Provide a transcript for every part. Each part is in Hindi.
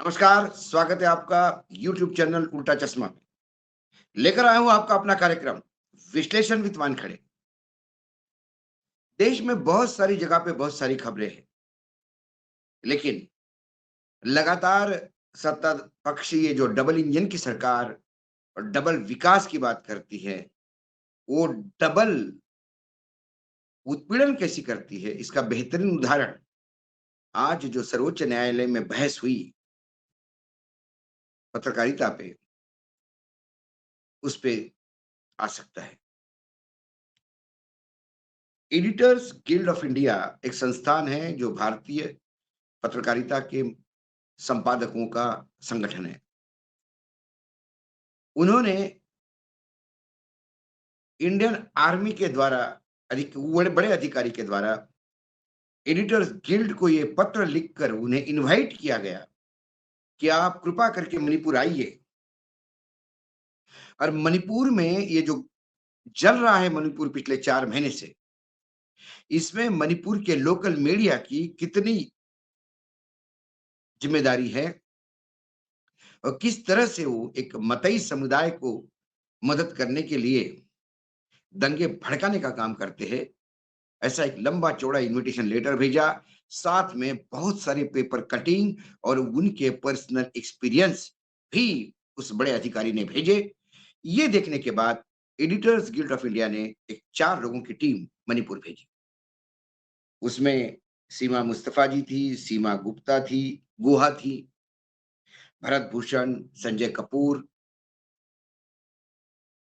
नमस्कार, स्वागत है आपका YouTube चैनल उल्टा चश्मा में। लेकर आया हूँ आपका अपना कार्यक्रम विश्लेषण विद वानखड़े। देश में बहुत सारी जगह पे बहुत सारी खबरें हैं, लेकिन लगातार सत्ता पक्ष ये जो डबल इंजन की सरकार और डबल विकास की बात करती है, वो डबल उत्पीड़न कैसी करती है, इसका बेहतरीन उदाहरण आज जो सर्वोच्च न्यायालय में बहस हुई पत्रकारिता पे, उस पे आ सकता है। एडिटर्स गिल्ड ऑफ इंडिया एक संस्थान है जो भारतीय पत्रकारिता के संपादकों का संगठन है। उन्होंने इंडियन आर्मी के द्वारा बड़े बड़े अधिकारी के द्वारा एडिटर्स गिल्ड को ये पत्र लिखकर उन्हें इनवाइट किया गया कि आप कृपा करके मणिपुर आइए और मणिपुर में ये जो जल रहा है मणिपुर पिछले 4 महीने से, इसमें मणिपुर के लोकल मीडिया की कितनी ज़िम्मेदारी है और किस तरह से वो एक मतई समुदाय को मदद करने के लिए दंगे भड़काने का काम करते हैं। ऐसा एक लंबा-चौड़ा इन्विटेशन लेटर भेजा, साथ में बहुत सारे पेपर कटिंग और उनके पर्सनल एक्सपीरियंस भी उस बड़े अधिकारी ने भेजे। ये देखने के बाद एडिटर्स गिल्ड ऑफ इंडिया ने एक 4 लोगों की टीम मणिपुर भेजी। उसमें सीमा मुस्तफा जी थी, सीमा गुप्ता थी, गुहा थी, भरत भूषण, संजय कपूर,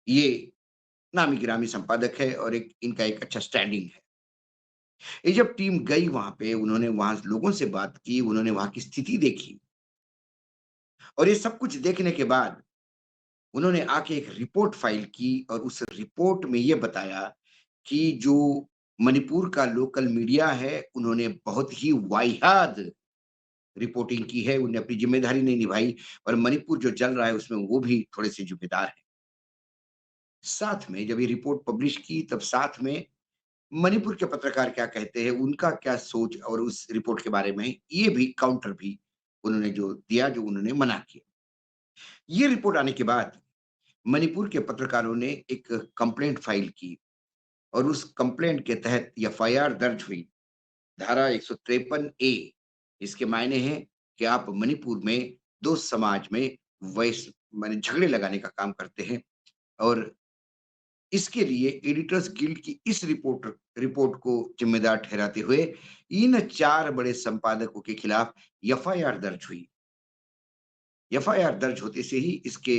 ये नामी-गिरामी संपादक है और एक इनका एक अच्छा स्टैंडिंग है। ये जब टीम गई वहाँ पे, उन्होंने वहाँ लोगों से बात की, उन्होंने वहाँ की स्थिति देखी और ये सब कुछ देखने के बाद उन्होंने आके एक रिपोर्ट फाइल की और उस रिपोर्ट में ये बताया कि जो मणिपुर का लोकल मीडिया है, उन्होंने बहुत ही वाहियात रिपोर्टिंग की है, उन्होंने अपनी ज़िम्मेदारी नहीं निभाई और मणिपुर जो जल रहा है, उसमें वो भी थोड़े-से ज़िम्मेदार हैं। साथ में जब ये रिपोर्ट पब्लिश की, तब साथ में मणिपुर के पत्रकार क्या कहते हैं, उनका क्या सोच और उस रिपोर्ट के बारे में ये भी काउंटर भी उन्होंने जो दिया, जो उन्होंने मना किया। ये रिपोर्ट आने के बाद मणिपुर के पत्रकारों ने एक कंप्लेंट फाइल की और उस कंप्लेंट के तहत एफआईआर दर्ज हुई। धारा 153 ए इसके मायने हैं कि आप मणिपुर में 2 समाज में वैस माने झगड़े लगाने का काम करते हैं और इसके लिए एडिटर्स गिल्ड की इस रिपोर्ट को जिम्मेदार ठहराते हुए इन 4 बड़े संपादकों के खिलाफ एफआईआर दर्ज हुई। एफआईआर दर्ज होते से ही इसके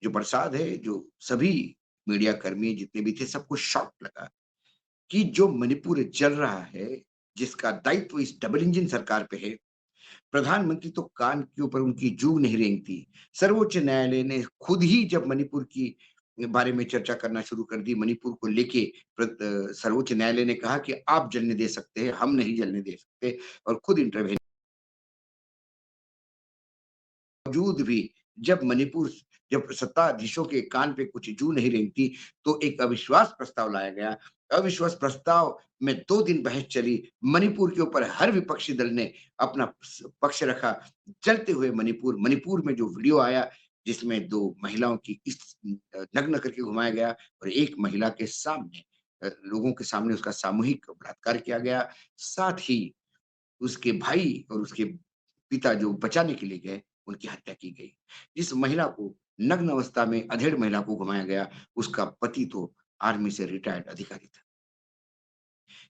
जो प्रसाद है, जो सभी मीडिया कर्मी जितने भी थे, सबको शॉक लगा कि जो मणिपुर जल रहा है, जिसका दायित्व इस डबल इंजन सरकार पे है, प्रधानमंत्री तो कान के ऊपर उनकी जूं नहीं रेंगती। सर्वोच्च न्यायालय ने खुद ही जब मणिपुर की बारे में चर्चा करना शुरू कर दी, मणिपुर को लेके सर्वोच्च न्यायालय ने कहा कि आप जलने दे सकते हैं, हम नहीं जलने दे सकते और खुद इंटरवेन बावजूद भी जब मणिपुर जब सत्ताधीशों के कान पे कुछ जूं नहीं रेंगती, तो एक अविश्वास प्रस्ताव लाया गया। अविश्वास प्रस्ताव में 2 दिन बहस चली। मणिपुर के ऊपर हर विपक्षी दल ने अपना पक्ष रखा। जलते हुए मणिपुर, मणिपुर में जो वीडियो आया जिसमें 2 महिलाओं की नग्न करके घुमाया गया और एक महिला के सामने लोगों के सामने उसका सामूहिक बलात्कार किया गया। साथ ही उसके भाई और उसके पिता जो बचाने के लिए गए, उनकी हत्या की गई। जिस महिला को नग्न अवस्था में अधेड़ महिला को घुमाया गया, उसका पति तो आर्मी से रिटायर्ड अधिकारी था।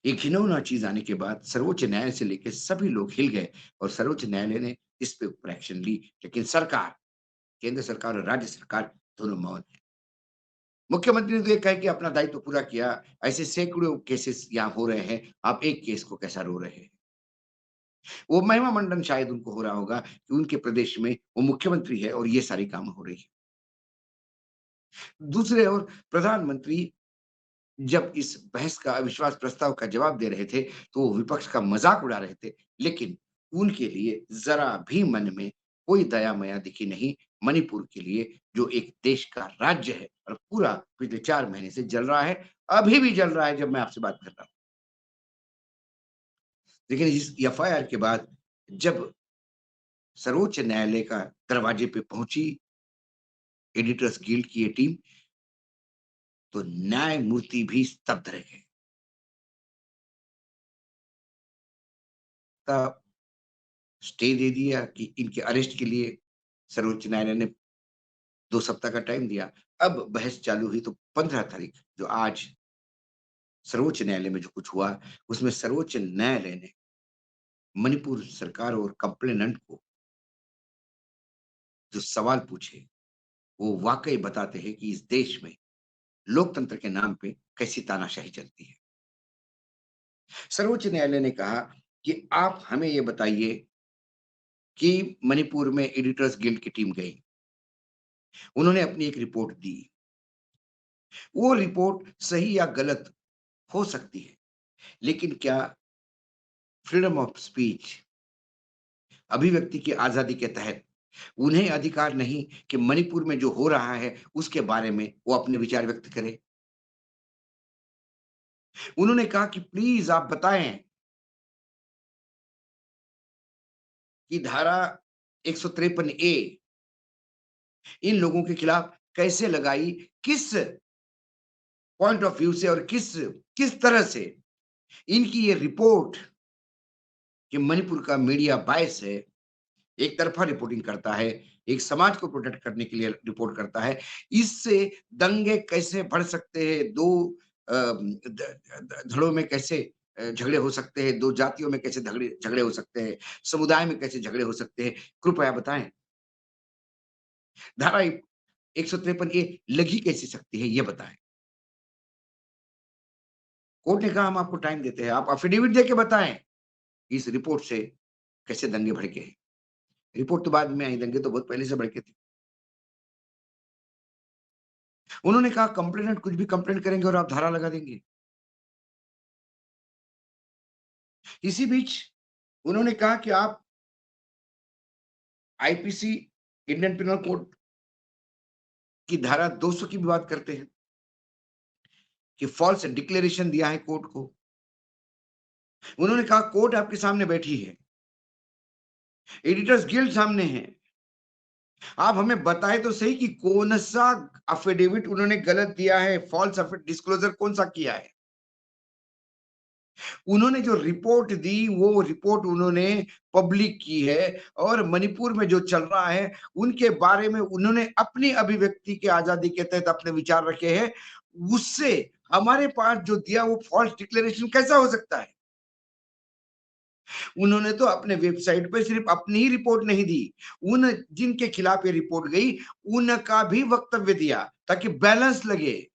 ये घिनौना चीज़ आने के बाद सर्वोच्च न्यायालय से लेके सभी लोग हिल गए और सर्वोच्च न्यायालय ने इस पे ऊपर एक्शन ली। लेकिन सरकार, केंद्र सरकार और राज्य सरकार दोनों मौन है। मुख्यमंत्री ने तो ये कहा कि अपना दायित्व पूरा किया। ऐसे सैकड़ों केसेस यहाँ हो रहे हैं, आप एक केस को कैसा रो रहे हैं? वो महिमा मंडन शायद उनको हो रहा होगा कि उनके प्रदेश में वो मुख्यमंत्री है और ये सारी काम हो रही है। दूसरे ओर प्रधानमंत्री जब इस बहस का अविश्वास प्रस्ताव का जवाब दे रहे थे, तो वो विपक्ष का मज़ाक उड़ा रहे थे। लेकिन उनके लिए ज़रा भी मन में कोई दया-माया दिखी नहीं, मणिपुर के लिए जो एक देश का राज्य है और पूरा पिछले 4 महीने से जल रहा है, अभी भी जल रहा है जब मैं आपसे बात कर रहा हूँ। लेकिन इस एफआईआर के बाद जब सर्वोच्च न्यायालय का दरवाजे पे पहुंची एडिटर्स गिल्ड की ये टीम, तो न्यायमूर्ति भी स्तब्ध रह गए। तब स्टे दे दिया कि इनके अरेस्ट के लिए सर्वोच्च न्यायालय ने 2 सप्ताह का टाइम दिया। अब बहस चालू हुई तो 15 तारीख जो आज सर्वोच्च न्यायालय में जो कुछ हुआ, उसमें सर्वोच्च न्यायालय ने मणिपुर सरकार और कंप्लेनेंट को जो सवाल पूछे, वो वाक़ई बताते हैं कि इस देश में लोकतंत्र के नाम पे कैसी तानाशाही चलती है। सर्वोच्च न्यायालय ने कहा कि आप हमें ये बताइए कि मणिपुर में एडिटर्स गिल्ड की टीम गई। उन्होंने अपनी एक रिपोर्ट दी। वो रिपोर्ट सही या गलत हो सकती है, लेकिन क्या फ्रीडम ऑफ स्पीच, अभिव्यक्ति की आज़ादी के तहत उन्हें अधिकार नहीं कि मणिपुर में जो हो रहा है, उसके बारे में वो अपने विचार व्यक्त करें? उन्होंने कहा कि प्लीज़ आप बताएँ कि धारा 153 ए इन लोगों के खिलाफ कैसे लगाई, किस पॉइंट ऑफ व्यू से और किस किस तरह से इनकी ये रिपोर्ट कि मणिपुर का मीडिया बायस है, एक तरफ़ा रिपोर्टिंग करता है, एक समाज को प्रोटेक्ट करने के लिए रिपोर्ट करता है। इससे दंगे कैसे बढ़ सकते हैं, 2 द द धड़ों में कैसे झगड़े हो सकते हैं, 2 जातियों में कैसे झगड़े झगड़े हो सकते हैं, समुदाय में कैसे झगड़े हो सकते हैं, कृपया बताएँ। धारा 153 ए लगी कैसे सकती है, ये बताएँ। कोर्ट ने कहा हम आपको टाइम देते हैं, आप एफिडेविट देके बताएँ, इस रिपोर्ट से कैसे दंगे भड़के हैं। रिपोर्ट तो बाद में आई, दंगे तो बहुत पहले से भड़के थे। उन्होंने कहा कंप्लेनेंट कुछ भी कंप्लेंट करेंगे और आप धारा लगा देंगे। इसी बीच उन्होंने कहा कि आप आईपीसी इंडियन पिनल कोड की धारा 200 की भी बात करते हैं कि फ़ॉल्स डिक्लेरेशन दिया है कोर्ट को। उन्होंने कहा कोर्ट आपके सामने बैठी है, एडिटर्स गिल्ड सामने है। आप हमें बताएँ तो सही कि कौन-सा एफिडेविट उन्होंने गलत दिया है, फ़ॉल्स डिस्क्लोज़र कौन-सा किया है। उन्होंने जो रिपोर्ट दी, वो रिपोर्ट उन्होंने पब्लिक की है और मणिपुर में जो चल रहा है, उनके बारे में उन्होंने अपनी अभिव्यक्ति की आज़ादी के तहत अपने विचार रखे हैं। उससे हमारे पास जो दिया वो फ़ॉल्स डिक्लेरेशन कैसा हो सकता है? उन्होंने तो अपने वेबसाइट पे सिर्फ़ अपनी ही रिपोर्ट नहीं दी, उन जिनके खिलाफ ये रिपोर्ट गई, उनका भी वक्तव्य दिया, ताकि बैलेंस लगे।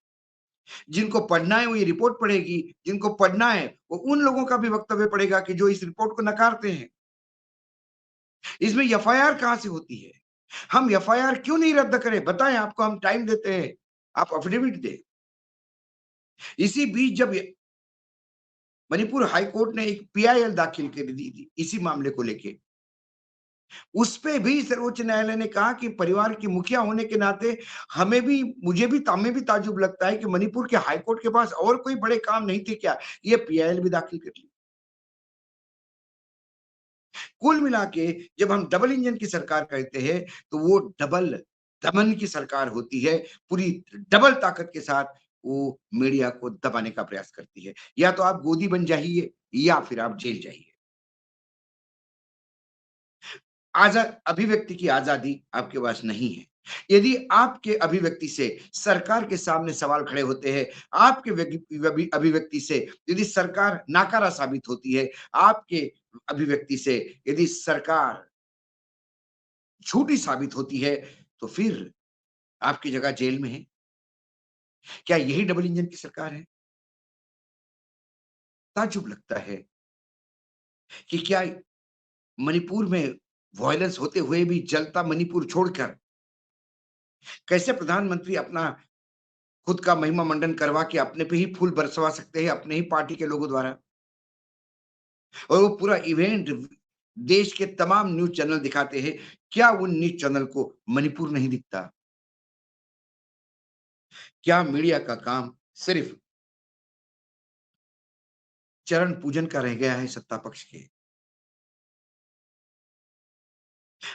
जिनको पढ़ना है वो ये रिपोर्ट पढ़ेगी, जिनको पढ़ना है वो उन लोगों का भी वक्तव्य पढ़ेगा कि जो इस रिपोर्ट को नकारते हैं। इसमें एफआईआर कहाँ से होती है? हम एफआईआर क्यों नहीं रद्द करें? बताएँ आपको हम टाइम देते हैं, आप एफिडेविट दें। इसी बीच जब ये मणिपुर हाई कोर्ट ने एक पीआईएल दाखिल कर दी थी, इसी मामले को लेके। उसपे भी सर्वोच्च न्यायालय ने कहा कि परिवार की मुखिया होने के नाते हमें भी ताज्जुब लगता है कि मणिपुर के हाई कोर्ट के पास और कोई बड़े काम नहीं थे क्या? ये पीआईएल भी दाखिल कर ली। कुल मिला के जब हम डबल इंजन की सरकार कहते हैं, तो वो डबल दमन की सरकार होती है, पूरी डबल ताकत के साथ वो मीडिया को दबाने का प्रयास करती है। या तो आप गोदी बन जाइए या फिर आप जेल जाइए। अभिव्यक्ति की आज़ादी आपके पास नहीं है। यदि आपके अभिव्यक्ति से सरकार के सामने सवाल खड़े होते हैं, आपके अभिव्यक्ति से यदि सरकार नाकारा साबित होती है, आपके अभिव्यक्ति से यदि सरकार झूठी साबित होती है, तो फिर आपकी जगह जेल में है। क्या यही डबल इंजन की सरकार है? ताज्जुब लगता है कि क्या मणिपुर में वॉयलेंस होते हुए भी जलता मणिपुर छोड़कर कैसे प्रधानमंत्री अपना खुद का महिमा मंडन करवा के अपने पे ही फूल बरसवा सकते हैं, अपने ही पार्टी के लोगों द्वारा और वो पूरा इवेंट देश के तमाम न्यूज़ चैनल दिखाते हैं। क्या उन न्यूज़ चैनल को मणिपुर नहीं दिखता? क्या मीडिया का काम सिर्फ़ चरण पूजन का रह गया है सत्ता पक्ष के?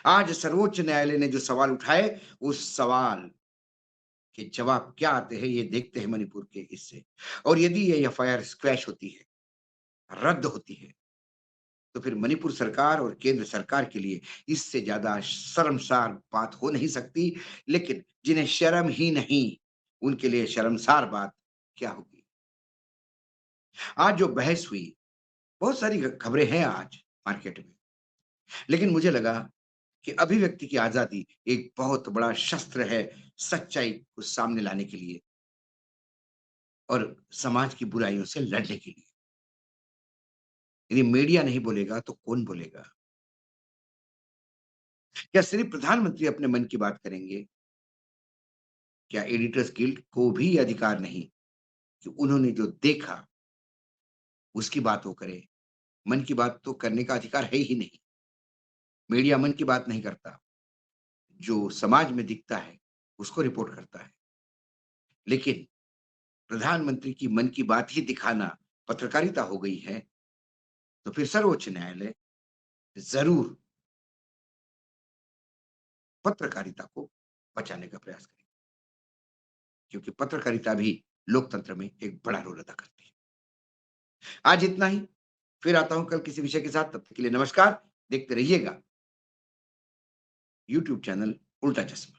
आज सर्वोच्च न्यायालय ने जो सवाल उठाए, उस सवाल के जवाब क्या आते हैं, ये देखते हैं मणिपुर के इससे। और यदि ये एफआईआर स्क्वैश होती है, रद्द होती है, तो फिर मणिपुर सरकार और केंद्र सरकार के लिए इससे ज़्यादा शर्मसार बात हो नहीं सकती। लेकिन जिन्हें शर्म ही नहीं, उनके लिए शर्मसार बात क्या होगी? आज जो बहस हुई, बहुत सारी खबरें हैं आज मार्केट में, लेकिन मुझे लगा कि अभिव्यक्ति की आज़ादी एक बहुत बड़ा शस्त्र है सच्चाई को सामने लाने के लिए और समाज की बुराइयों से लड़ने के लिए। यदि मीडिया नहीं बोलेगा, तो कौन बोलेगा? क्या सिर्फ प्रधानमंत्री अपने मन की बात करेंगे? क्या एडिटर्स गिल्ड को भी ये अधिकार नहीं कि उन्होंने जो देखा, उसकी बात वो करें? मन की बात तो करने का अधिकार है ही नहीं। मीडिया मन की बात नहीं करता, जो समाज में दिखता है, उसको रिपोर्ट करता है। लेकिन प्रधानमंत्री की मन की बात ही दिखाना पत्रकारिता हो गई है, तो फिर सर्वोच्च न्यायालय ज़रूर पत्रकारिता को बचाने का प्रयास करेगा, क्योंकि पत्रकारिता भी लोकतंत्र में एक बड़ा रोल अदा करती है। आज इतना ही, फिर आता हूँ कल किसी विषय के साथ, तब तक के लिए नमस्कार। देखते रहिएगा यूट्यूब चैनल उल्टा चश्मा।